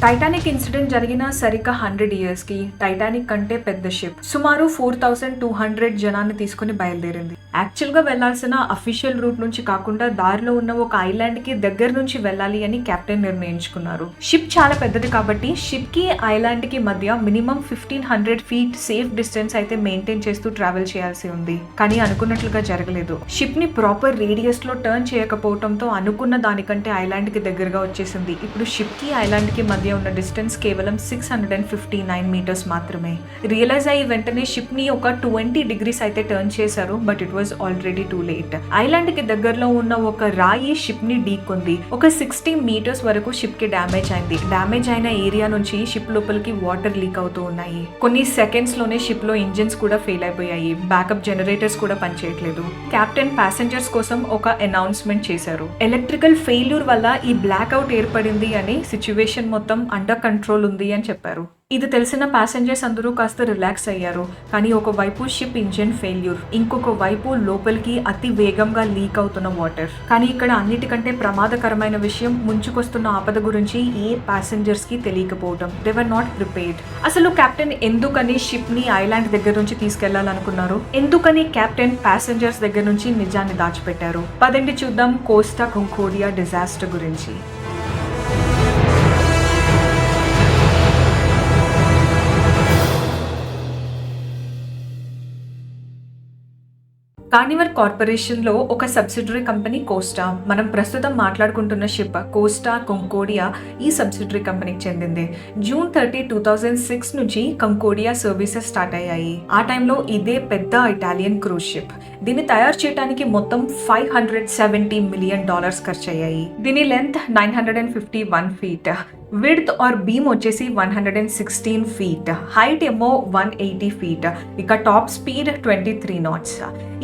Titanic incident జరిగిన సరిగ్గా 100 years కి టైటానిక్ కంటే పెద్ద షిప్ సుమారు 4200 జనాన్ని తీసుకుని బయలుదేరింది. యాక్చువల్ గా వెళ్లాల్సిన అఫీషియల్ రూట్ నుంచి కాకుండా దారిలో ఉన్న ఒక ఐలాండ్ కి దగ్గర నుంచి వెళ్ళాలి అని కెప్టెన్ నిర్ణయించుకున్నారు. షిప్ చాలా పెద్దది కాబట్టి షిప్ కి ఐలాండ్ కి మధ్య మినిమం 1500 feet సేఫ్ డిస్టెన్స్ అయితే మెయింటైన్ చేస్తూ ట్రావెల్ చేయాల్సి ఉంది. కానీ అనుకున్నట్లుగా జరగలేదు. షిప్ ని ప్రాపర్ రేడియస్ లో టర్న్ చేయకపోవడంతో అనుకున్న దానికంటే ఐలాండ్ కి దగ్గరగా వచ్చేసింది. ఇప్పుడు షిప్ కి ఐలాండ్ కి మధ్య ఉన్న డిస్టెన్స్ కేవలం 659 meters మాత్రమే. రియలైజ్ అయ్యి వెంటనే షిప్ ని ఒక 20 degrees అయితే టర్న్ చేశారు. But it was already too late. Island కి దగ్గరలో ఉన్న ఒక రాయి షిప్ ని ఢీకొంది. ఒక 60 meters వరకు షిప్ కి డ్యామేజ్ అయింది. డ్యామేజ్ అయిన ఏరియా నుంచి షిప్ లోపలికి వాటర్ లీక్ అవుతూ ఉన్నాయి. కొన్ని సెకండ్స్ లోనే షిప్ లో ఇంజిన్స్ కూడా ఫెయిల్ అయిపోయాయి. బ్యాకప్ జనరేటర్స్ కూడా పనిచేయట్లేదు. కెప్టెన్ ప్యాసింజర్స్ కోసం ఒక అనౌన్స్మెంట్ చేశారు. ఎలక్ట్రికల్ ఫెయిల్యూర్ వల్ల ఈ బ్లాక్అవుట్ ఏర్పడింది అని, సిచ్యువేషన్ మొత్తం అండర్ కంట్రోల్ ఉంది అని చెప్పారు. ఇది తెలిసిన ప్యాసింజర్స్ అందరూ కాస్త రిలాక్స్ అయ్యారు. కానీ ఒకవైపు షిప్ ఇంజిన్ ఫెయిల్యూర్, ఇంకొక వైపు లోపలికి అతి వేగంగా లీక్ అవుతున్న వాటర్. కానీ ఇక్కడ అన్నిటికంటే ప్రమాదకరమైన విషయం, ముంచుకొస్తున్న ఆపద గురించి ఏ ప్యాసింజర్స్ కి తెలియకపోవడం. They were not prepared. అసలు కెప్టెన్ ఎందుకని షిప్ ని ఐలాండ్ దగ్గర నుంచి తీసుకెళ్లాలనుకున్నారు? ఎందుకని కెప్టెన్ ప్యాసింజర్స్ దగ్గర నుంచి నిజాన్ని దాచిపెట్టారు? పదండి చూద్దాం కోస్టా కంకోడియా డిజాస్టర్ గురించి. కార్నివర్ కార్పొరేషన్ లో ఒక సబ్సిడరీ కంపెనీ కోస్టా. మనం ప్రస్తుతం మాట్లాడుకుంటున్న షిప్ కోస్టా కంకోడియా ఈ సబ్సిడరీ కంపెనీకి చెందింది. June 30, 2006 నుంచి కంకోడియా సర్వీసెస్ స్టార్ట్ అయ్యాయి. ఆ టైంలో ఇదే పెద్ద ఇటాలియన్ క్రూజ్ షిప్. దీన్ని తయారు చేయడానికి మొత్తం $570 million ఖర్చు అయ్యాయి. దీని length 951 feet, width or beam వచ్చేసి 116 feet, హైట్ ఏమో 180 feet, ఇక టాప్ స్పీడ్ 23 knots.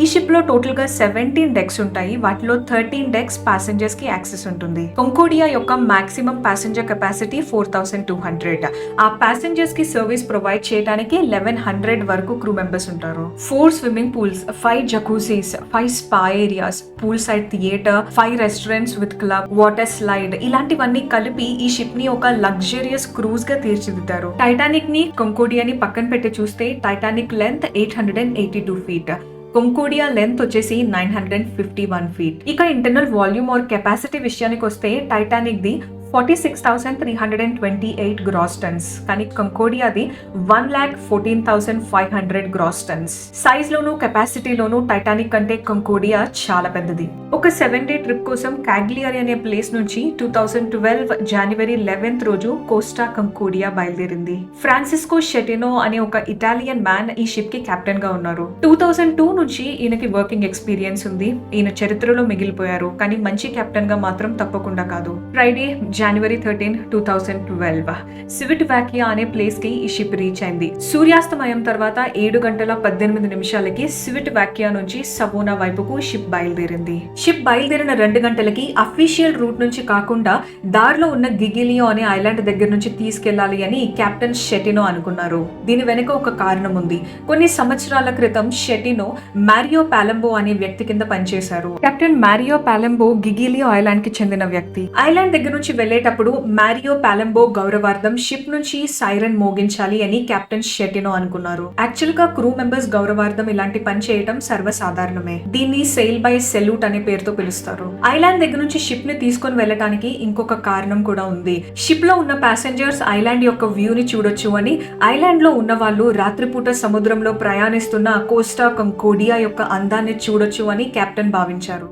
ఈ షిప్ లో టోటల్ గా 17 decks ఉంటాయి. వాటిలో 13 decks ప్యాసింజర్స్ కి యాక్సెస్ ఉంటుంది. కంకోడియా యొక్క మాక్సిమం ప్యాసింజర్ కెపాసిటీ 4200. ఆ ప్యాసింజర్స్ కి సర్వీస్ ప్రొవైడ్ చేయడానికి 1100 వరకు క్రూ మెంబర్స్ ఉంటారు. 4 swimming pools, 5 jacuzzis, 5 spa areas, pool side theatre, 5 restaurants with club, water slide, ఇలాంటివన్నీ కలిపి ఈ షిప్ ని ఒక లగ్జరియస్ క్రూజ్ గా తీర్చిదిద్దారు. టైటానిక్ ని కంకోడియాని పక్కన పెట్టి చూస్తే టైటానిక్ లెంత్ 882 feet, కంకోడియా లెంత్ వచ్చేసి 951 feet. ఇక ఇంటర్నల్ వాల్యూమ్ ఆర్ కెపాసిటీ విషయానికి వస్తే టైటానిక్ ది 46,328 gross tons, కానీ కంకోడియాది 1,14,500 gross tons. సైజ్ లోను కెపాసిటీలోను టైటానిక్ కంటే కంకోడియా చాలా పెద్దది. ఒక 7-day ట్రిప్ కోసం కాగ్లియరీ అనే ప్లేస్ నుంచి 2012 January 11th రోజు కోస్టా కంకోడియా బయలుదేరింది. ఫ్రాన్సిస్కో షెటినో అనే ఒక ఇటాలియన్ మ్యాన్ ఈ షిప్ కి కెప్టెన్ గా ఉన్నారు. 2002 నుంచి ఈయనకి వర్కింగ్ ఎక్స్పీరియన్స్ ఉంది. ఈయన చరిత్రలో మిగిలిపోయారు, కానీ మంచి కెప్టెన్ గా మాత్రం తప్పకుండా కాదు. ఫ్రైడే January 13, 2012 సివిట్ వాకియా అనే ప్లేస్ కి ఈ షిప్ రీచ్ అయింది. సూర్యాస్తమయం తర్వాత 7:18 సివిట్ వాకియా నుంచి సవోనా వైపుకు షిప్ బయలుదేరింది. షిప్ బయలుదేరిన 2 గంటలకి అఫీషియల్ రూట్ నుంచి కాకుండా దారిలో ఉన్న గిగిలియో అనే ఐలాండ్ దగ్గర నుంచి తీసుకెళ్లాలి అని కెప్టెన్ షెటినో అనుకున్నారు. దీని వెనుక ఒక కారణం ఉంది. కొన్ని సంవత్సరాల క్రితం షెటినో మారియో పాలెంబో అనే వ్యక్తి కింద పనిచేశారు. కెప్టెన్ మారియో పాలెంబో గిగిలియో ఐలాండ్ కి చెందిన వ్యక్తి. ఐలాండ్ దగ్గర నుంచి వెళ్లేటప్పుడు మారియో పాలెంబో గౌరవార్థం షిప్ నుంచి సైరన్ మోగించాలి అని కెప్టెన్ షెటినో అనుకున్నారు. యాక్చువల్ గా క్రూ మెంబర్స్ గౌరవార్థం ఇలాంటి పని చేయడం సర్వసాధారణమే. దీన్ని సెయిల్ బై సెల్యూట్ అనే పేరుతో పిలుస్తారు. ఐలాండ్ దగ్గర నుంచి షిప్ ని తీసుకొని వెళ్ళటానికి ఇంకొక కారణం కూడా ఉంది. షిప్ లో ఉన్న ప్యాసింజర్స్ ఐలాండ్ యొక్క వ్యూ ని చూడొచ్చు అని, ఐలాండ్ లో ఉన్న వాళ్ళు రాత్రిపూట సముద్రంలో ప్రయాణిస్తున్న కోస్టా కంకోడియా యొక్క అందాన్ని చూడొచ్చు అని కెప్టెన్ భావించారు.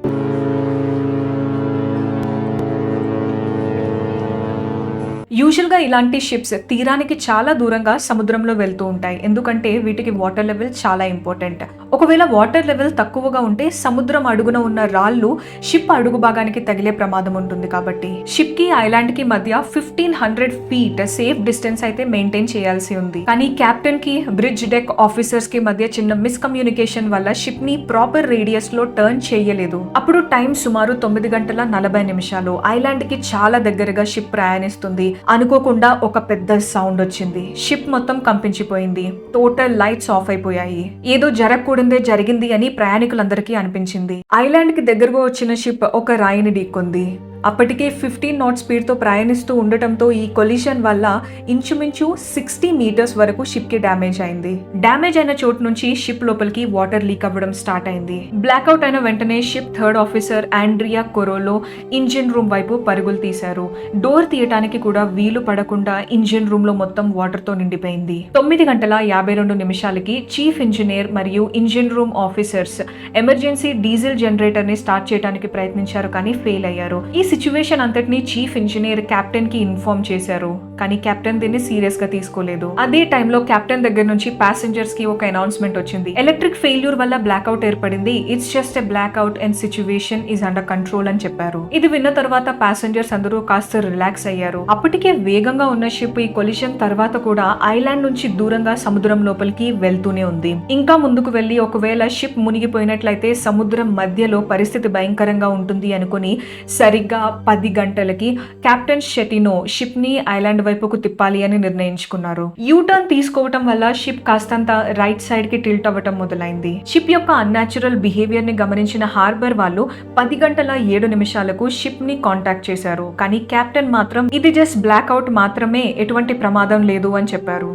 యూజువల్ గా ఇలాంటి షిప్స్ తీరానికి చాలా దూరంగా సముద్రంలో వెళ్తూ ఉంటాయి. ఎందుకంటే వీటికి వాటర్ లెవెల్ చాలా ఇంపార్టెంట్. ఒకవేళ వాటర్ లెవెల్ తక్కువగా ఉంటే సముద్రం అడుగున ఉన్న రాళ్లు షిప్ అడుగు భాగానికి తగిలే ప్రమాదం ఉంటుంది. కాబట్టి షిప్ కి ఐలాండ్ కి మధ్య 1500 feet సేఫ్ డిస్టెన్స్ అయితే మెయింటైన్ చేయాల్సి ఉంది. కానీ కెప్టెన్ కి బ్రిడ్జ్ డెక్ ఆఫీసర్స్ కి మధ్య చిన్న మిస్కమ్యూనికేషన్ వల్ల షిప్ ని ప్రాపర్ రేడియస్ లో టర్న్ చేయలేదు. అప్పుడు టైం సుమారు 9:40. ఐలాండ్ కి చాలా దగ్గరగా షిప్ ప్రయాణిస్తుంది. అనుకోకుండా ఒక పెద్ద సౌండ్ వచ్చింది. షిప్ మొత్తం కంపించిపోయింది. టోటల్ లైట్స్ ఆఫ్ అయిపోయాయి. ఏదో జరగకూడదే జరిగింది అని ప్రయాణికులందరికీ అనిపించింది. ఐలాండ్ కి దగ్గరగా వచ్చిన షిప్ ఒక రాయిని ఢీకొంది. అప్పటికే 15 నాట్ స్పీడ్ తో ప్రయాణిస్తూ ఉండటంతో ఈ కొలిషన్ వల్ల ఇంచుమించు 60 మీటర్స్ వరకు షిప్ కి డ్యామేజ్ అయింది. డ్యామేజ్ అయిన చోటు నుంచి షిప్ లోపలికి వాటర్ లీక్ అవ్వడం స్టార్ట్ అయింది. బ్లాక్అవుట్ అయిన వెంటనే ship third officer Andrea Corolo engine room వైపు పరుగులు తీశారు. డోర్ తీయటానికి కూడా వీలు పడకుండా ఇంజిన్ రూమ్ లో మొత్తం వాటర్ తో నిండిపోయింది. 9:52 చీఫ్ ఇంజనీర్ మరియు engine room officers emergency diesel generator ని స్టార్ట్ చేయడానికి ప్రయత్నించారు, కానీ ఫెయిల్ అయ్యారు. ఈ సిచ్యువేషన్ అంతటిని చీఫ్ ఇంజనీర్ కెప్టెన్ కి ఇన్ఫార్మ్ చేశారు, కానీ కెప్టెన్ దీన్ని సీరియస్ గా తీసుకోలేదు. అదే టైంలో కెప్టెన్ దగ్గర నుంచి ప్యాసింజర్స్ కి ఒక అనౌన్స్మెంట్ వచ్చింది. ఎలక్ట్రిక్ ఫెయిల్యూర్ వల్ల బ్లాక్అవుట్ ఏర్పడింది. It's just a blackout and situation is under control అని చెప్పారు. ఇది విన్న తర్వాత ప్యాసింజర్స్ అందరూ కాస్త రిలాక్స్ అయ్యారు. అప్పటికే వేగంగా ఉన్న షిప్ ఈ కొలిషన్ తర్వాత కూడా ఐలాండ్ నుంచి దూరంగా సముద్రం లోపలికి వెళ్తూనే ఉంది. ఇంకా ముందుకు వెళ్లి ఒకవేళ షిప్ మునిగిపోయినట్లయితే సముద్రం మధ్యలో పరిస్థితి భయంకరంగా ఉంటుంది అనుకుని సరిగ్గా 10 గంటలకి కెప్టెన్ షెటినో షిప్ ని ఐలాండ్ వైపుకు తిప్పాలి అని నిర్ణయించుకున్నారు. యూటర్న్ తీసుకోవటం వల్ల షిప్ కాస్తంత రైట్ సైడ్ కి టిల్ట్ అవ్వటం మొదలైంది. షిప్ యొక్క అన్యాచురల్ బిహేవియర్ ని గమనించిన హార్బర్ వాళ్ళు 10:07 షిప్ ని కాంటాక్ట్ చేశారు, కానీ కెప్టెన్ మాత్రం ఇది జస్ట్ బ్లాక్అవుట్ మాత్రమే, ఎటువంటి ప్రమాదం లేదు అని చెప్పారు.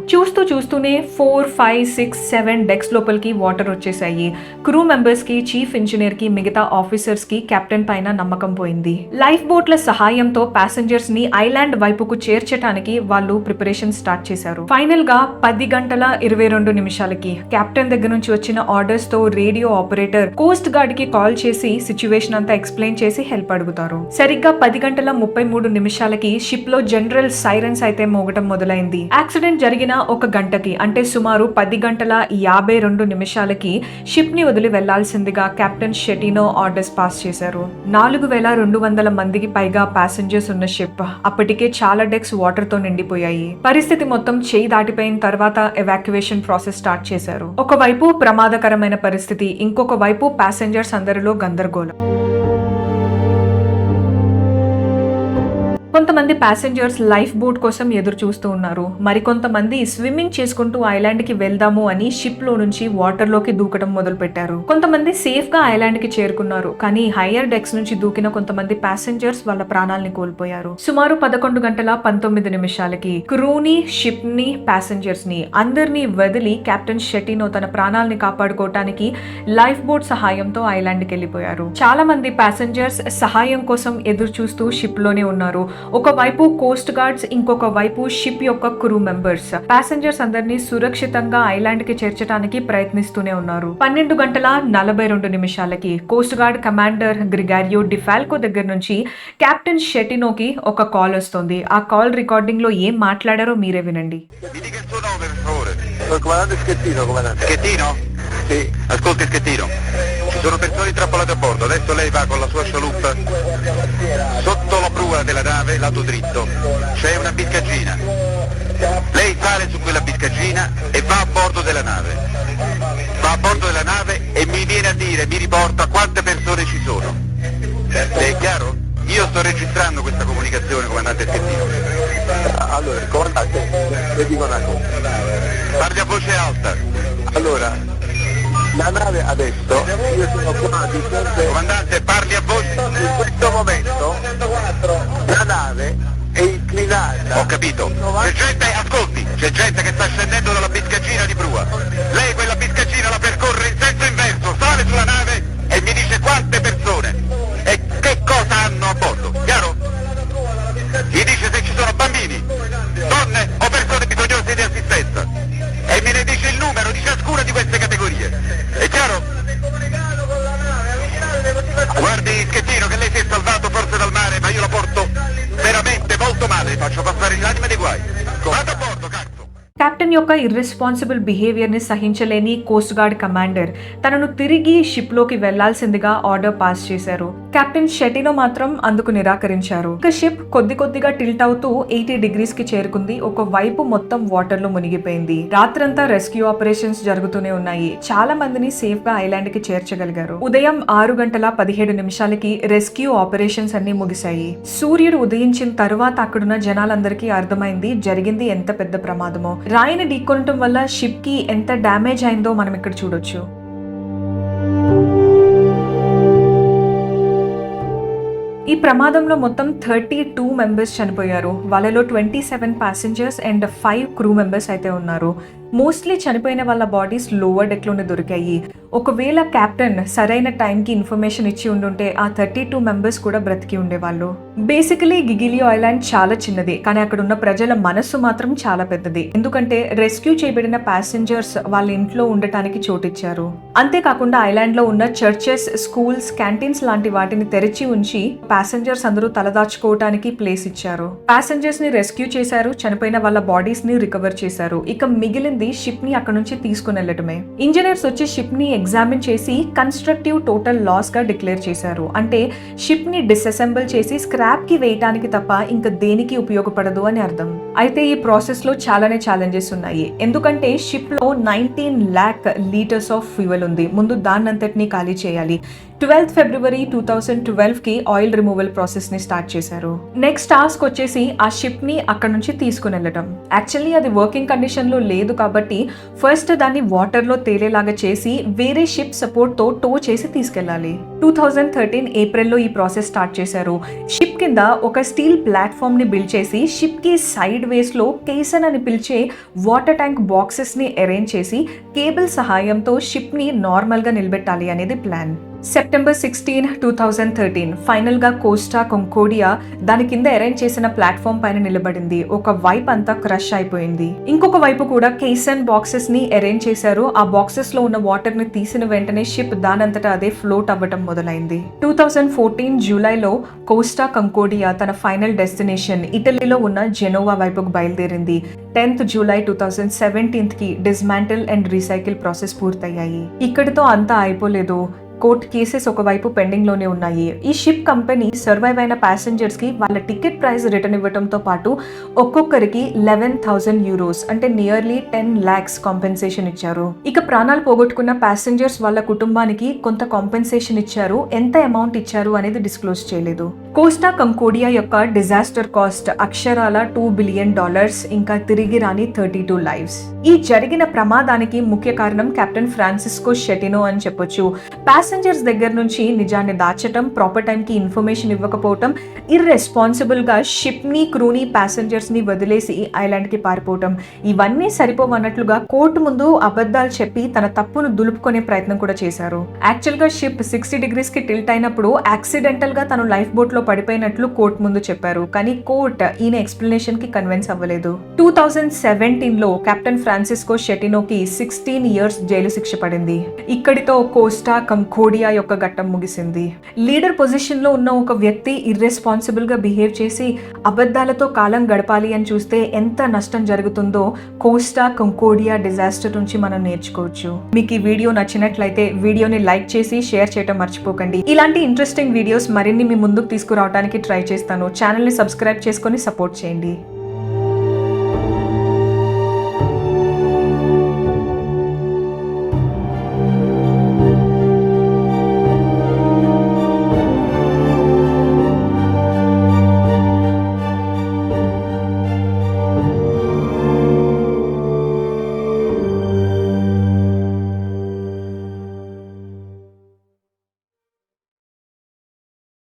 చూస్తూనే 4, 5, 6, 7 డెక్స్ లోపలికి వాటర్ వచ్చేసాయి. క్రూ మెంబర్స్ కి, చీఫ్ ఇంజనీర్ కి, మిగతా ఆఫీసర్స్ కి కెప్టెన్ పైన నమ్మకం పోయింది. లైఫ్ బోట్ల సహాయంతో ప్యాసింజర్స్ ని ఐలాండ్ వైపుకు చేర్చడానికి వాళ్ళు ప్రిపరేషన్ స్టార్ట్ చేశారు. ఫైనల్ గా 10:22 కెప్టెన్ దగ్గర నుంచి వచ్చిన ఆర్డర్స్ తో రేడియో ఆపరేటర్ కోస్ట్ గార్డ్ కి కాల్ చేసి సిచ్యువేషన్ అంతా ఎక్స్ప్లెయిన్ చేసి హెల్ప్ అడుగుతారు. సరిగ్గా 10:33 షిప్ లో జనరల్ సైరన్స్ అయితే మోగటం మొదలైంది. యాక్సిడెంట్ జరిగిన ఒక గంటకి అంటే సుమారు 10:52 షిప్ ని వదిలి వెళ్లాల్సిందిగా కెప్టెన్ షెటినో ఆర్డర్స్ పాస్ చేశారు. 4200 మందికి పైగా ప్యాసింజర్స్ ఉన్న షిప్ అప్పటికే చాలా డెక్స్ వాటర్ తో నిండిపోయాయి. పరిస్థితి మొత్తం చేయి దాటిపోయిన తర్వాత ఎవాక్యుయేషన్ ప్రాసెస్ స్టార్ట్ చేశారు. ఒకవైపు ప్రమాదకరమైన పరిస్థితి, ఇంకొక వైపు ప్యాసింజర్స్ అందరిలో గందరగోళం. కొంతమంది ప్యాసింజర్స్ లైఫ్ బోట్ కోసం ఎదురు చూస్తూ ఉన్నారు. మరికొంతమంది స్విమ్మింగ్ చేసుకుంటూ ఐలాండ్ కి వెళ్దాము అని షిప్ లో నుంచి వాటర్ లోకి దూకడం మొదలు పెట్టారు. కొంతమంది సేఫ్ గా ఐలాండ్ కి చేరుకున్నారు, కానీ హైయర్ డెక్స్ నుంచి దూకిన కొంతమంది ప్యాసింజర్స్ వాళ్ళ ప్రాణాలని కోల్పోయారు. సుమారు 11:19 క్రూని, షిప్ ని, ప్యాసింజర్స్ ని అందరినీ వదిలి కెప్టెన్ షెటినో తన ప్రాణాలని కాపాడుకోవటానికి లైఫ్ బోట్ సహాయంతో ఐలాండ్ కి వెళ్లిపోయారు. చాలా మంది ప్యాసింజర్స్ సహాయం కోసం ఎదురు చూస్తూ షిప్ లోనే ఉన్నారు. ఒకవైపు కోస్ట్ గార్డ్స్, ఇంకొక వైపు షిప్ యొక్క క్రూ మెంబర్స్ ప్యాసింజర్స్ అందరినీ సురక్షితంగా ఐలాండ్ కి చేర్చడానికి ప్రయత్నిస్తూనే ఉన్నారు. 12:42 కోస్ట్ గార్డ్ కమాండర్ గ్రిగారియో డిఫాల్కో దగ్గర నుంచి కెప్టెన్ షెటినోకి ఒక కాల్ వస్తుంది. ఆ కాల్ రికార్డింగ్ లో ఏం మాట్లాడారో మీరే వినండి. Sì, ascolti Schettino, ci sono persone intrappolate a bordo, adesso lei va con la sua chaloupe sotto la prua della nave, lato dritto, c'è una biscaggina, lei sale su quella biscaggina e va a bordo della nave, e mi viene a dire, mi riporta quante persone ci sono, è chiaro? Io sto registrando questa comunicazione, comandante Schettino. Allora, comandante, le dico una cosa. Parli a voce alta. Allora, la nave adesso, io sono qua di fronte... Comandante, parli a voce... In questo momento, la nave è inclinata... Ho capito. C'è gente, ascolti, c'è gente che sta scendendo dalla biscaggina di prua. Lei quella biscaggina la percorre in senso inverso, sale sulla nave e mi dice quante persone e che cosa hanno a bordo, chiaro? Mi dice se ci sono bambini, donne o persone bisognose di assistenza e me ne dice il numero di ciascuna di queste categorie, è chiaro? Guardi Schettino che lei si è salvato forse dal mare, ma io la porto veramente molto male, faccio passare l'anima dei guai. Vado a bordo, cazzo! Captain యొక్క irresponsible behaviour ని సహించలేని coast guard commander తనను తిరిగి ship లోకి వెళ్లాల్సిందిగా order pass చేశారు. Captain షెటినో మాత్రం అందుకు నిరాకరించారు. ఇక షిప్ కొద్దిగా టిల్ట్ అవుతూ 80 degrees కి చేరుకుంది. ఒక వైపు మొత్తం వాటర్ లో మునిగిపోయింది. రాత్రంతా రెస్క్యూ ఆపరేషన్స్ జరుగుతూనే ఉన్నాయి. చాలా మందిని సేఫ్ గా ఐలాండ్ కి చేర్చగలిగారు. ఉదయం 6:17 రెస్క్యూ ఆపరేషన్స్ అన్ని ముగిశాయి. సూర్యుడు ఉదయించిన తరువాత అక్కడున్న జనాలందరికీ అర్థమైంది జరిగింది ఎంత పెద్ద ప్రమాదమో. రాయిని ఢీకొనటం వల్ల షిప్ కి ఎంత డ్యామేజ్ అయిందో మనం ఇక్కడ చూడొచ్చు. ఈ ప్రమాదంలో మొత్తం 32 మెంబర్స్ చనిపోయారు. వాళ్ళలో 27 ప్యాసింజర్స్ అండ్ 5 క్రూ మెంబర్స్ అయితే ఉన్నారు. మోస్ట్లీ చనిపోయిన వాళ్ళ బాడీస్ లోవర్ డెక్లోనే దొరికాయి. ఒకవేళ కెప్టెన్ సరైన టైంకి ఇన్ఫర్మేషన్ ఇచ్చి ఉండుంటే ఆ 32 మెంబర్స్ కూడా బ్రతికి ఉండేవాళ్ళు. బేసికలీ గిగిలియో ఐలాండ్ చాలా చిన్నది, కానీ అక్కడ ఉన్న ప్రజల మనస్సు మాత్రం చాలా పెద్దది. ఎందుకంటే రెస్క్యూ చేయబడిన ప్యాసింజర్స్ వాళ్ళ ఇంట్లో ఉండటానికి చోటిచ్చారు. అంతేకాకుండా ఐలాండ్ లో ఉన్న చర్చెస్, స్కూల్స్, క్యాంటీన్స్ లాంటి వాటిని తెరిచి ఉంచి ప్యాసింజర్స్ అందరూ తలదాచుకోవడానికి ప్లేస్ ఇచ్చారు. ప్యాసింజర్స్ ని రెస్క్యూ చేశారు, చనిపోయిన వాళ్ళ బాడీస్ ని రికవర్ చేశారు. ఇక మిగిలిన షిప్ ని అక్కడ నుంచి తీసుకుని వెళ్ళటమే. ఇంజనీర్స్ వచ్చి షిప్ ని ఎగ్జామిన్ చేసి కన్స్ట్రక్టివ్ టోటల్ లాస్ గా డిక్లేర్ చేశారు. అంటే షిప్ ని డిస్అసెంబుల్ చేసి స్క్రాప్ కి వేయటానికి తప్ప ఇంకా దేనికి ఉపయోగపడదు అని అర్థం. అయితే ఈ ప్రాసెస్ లో చాలానే ఛాలెంజెస్ ఉన్నాయి. ఎందుకంటే షిప్ లో 19 lakh లీటర్స్ ఆఫ్ ఫ్యూయల్ ఉంది. ముందు దాన్నంతటిని ఖాళీ చేయాలి. 12th February 2012 కి ఆయిల్ రిమూవల్ ప్రాసెస్ ని స్టార్ట్ చేశారు. నెక్స్ట్ టాస్క్ వచ్చేసి ఆ షిప్ ని అక్కడ నుంచి తీసుకుని వెళ్ళటం. యాక్చువల్లీ అది వర్కింగ్ కండిషన్ లో లేదు కాబట్టి ఫస్ట్ దాన్ని వాటర్ లో తేలేలాగా చేసి వేరే షిప్ సపోర్ట్ తో టో చేసి తీసుకెళ్లాలి. 2013 ఏప్రిల్లో ఈ ప్రాసెస్ స్టార్ట్ చేశారు. షిప్ కింద ఒక స్టీల్ ప్లాట్ఫామ్ ని బిల్డ్ చేసి షిప్ కి సైడ్ వేస్ లో కేసన్ అని పిలిచే వాటర్ ట్యాంక్ బాక్సెస్ ని అరేంజ్ చేసి కేబుల్ సహాయంతో షిప్ ని నార్మల్ గా నిలబెట్టాలి అనేది ప్లాన్. September 16, 2013 ఫైనల్ గా కోస్టా కొంకోడియా దాని కింద అరేంజ్ చేసిన ప్లాట్ఫామ్ పైన నిలబడింది. ఒక వైపు అంతా క్రష్ అయిపోయింది. ఇంకొక వైపు కూడా కేసన్ బాక్సెస్ ని అరేంజ్ చేశారు. ఆ బాక్సెస్ లో ఉన్న వాటర్ ని తీసిన వెంటనే షిప్ దానంతటా అదే ఫ్లోట్ అవ్వటం మొదలైంది. 2014 జూలైలో కోస్టా కంకోడియా తన ఫైనల్ డెస్టినేషన్ ఇటలీలో ఉన్న జెనోవా వైపుకు బయలుదేరింది. 10th July 2017 కి డిస్మాంటిల్ అండ్ రీసైకిల్ ప్రాసెస్ పూర్తయ్యాయి. ఇక్కడితో అంతా అయిపోలేదు. కోర్ట్ కేసెస్ ఒకవైపు పెండింగ్ లోనే ఉన్నాయి. ఈ షిప్ కంపెనీ సర్వైవ్ అయిన ప్యాసింజర్స్ కి వాళ్ళ టికెట్ ప్రైస్ రిటర్న్ ఇవ్వడంతో పాటు ఒక్కొక్కరికి 11,000 euros అంటే నియర్లీ 10 lakhs కాంపెన్సేషన్ ఇచ్చారు. ఇక ప్రాణాలు పోగొట్టుకున్న ప్యాసింజర్స్ వాళ్ళ కుటుంబానికి కొంత కాంపెన్సేషన్ ఇచ్చారు. ఎంత అమౌంట్ ఇచ్చారు అనేది డిస్క్లోజ్ చేయలేదు. కోస్టా కంకోడియా యొక్క డిజాస్టర్ కాస్ట్ అక్షరాల $2 billion, ఇంకా తిరిగి రాని 32 lives. ఈ జరిగిన ప్రమాదానికి ముఖ్య కారణం కెప్టెన్ ఫ్రాన్సిస్కో షెటినో అని చెప్పొచ్చు. ప్యాసింజర్స్ దగ్గర నుంచి నిజాన్ని దాచటం, ప్రాపర్ టైం కి ఇన్ఫర్మేషన్ ఇవ్వకపోవటం, ఇర్రెస్పాన్సిబుల్ గా షిప్ ని, క్రూని, ప్యాసింజర్స్ ని వదిలేసి ఐలాండ్ కి పారిపోవటం, ఇవన్నీ సరిపోవన్నట్లుగా కోర్టు ముందు అబద్ధాలు చెప్పి తన తప్పును దులుపుకునే ప్రయత్నం కూడా చేశారు. యాక్చువల్ గా షిప్ 60 degrees కి టిల్ట్ అయినప్పుడు యాక్సిడెంటల్ గా తను లైఫ్ బోట్ లో పడిపోయినట్లు కోర్టు ముందు చెప్పారు. కానీ కోర్ట్ ఈయన ఎక్స్ప్లెనేషన్ కి కన్విన్స్ అవ్వలేదు. 2017 లో కెప్టెన్ ఫ్రాన్సిస్కో షెటినోకి 16 years జైలు శిక్ష పడింది. ఇక్కడితో కోస్టా కంకోడియా యొక్క ఘట్టం ముగిసింది. లీడర్ పొజిషన్ లో ఉన్న ఒక వ్యక్తి ఇర్రెస్పాన్సిబుల్ గా బిహేవ్ చేసి అబద్ధాలతో కాలం గడపాలి అని చూస్తే ఎంత నష్టం జరుగుతుందో కోస్టా కంకోడియా డిజాస్టర్ నుంచి మనం నేర్చుకోవచ్చు. మీకు ఈ వీడియో నచ్చినట్లయితే వీడియోని లైక్ చేసి షేర్ చేయడం మర్చిపోకండి. ఇలాంటి ఇంట్రెస్టింగ్ వీడియోస్ మరిన్ని మీ ముందుకు తీసుకురావడానికి ట్రై చేస్తాను. ఛానల్ ని సబ్స్క్రైబ్ చేసుకొని సపోర్ట్ చేయండి.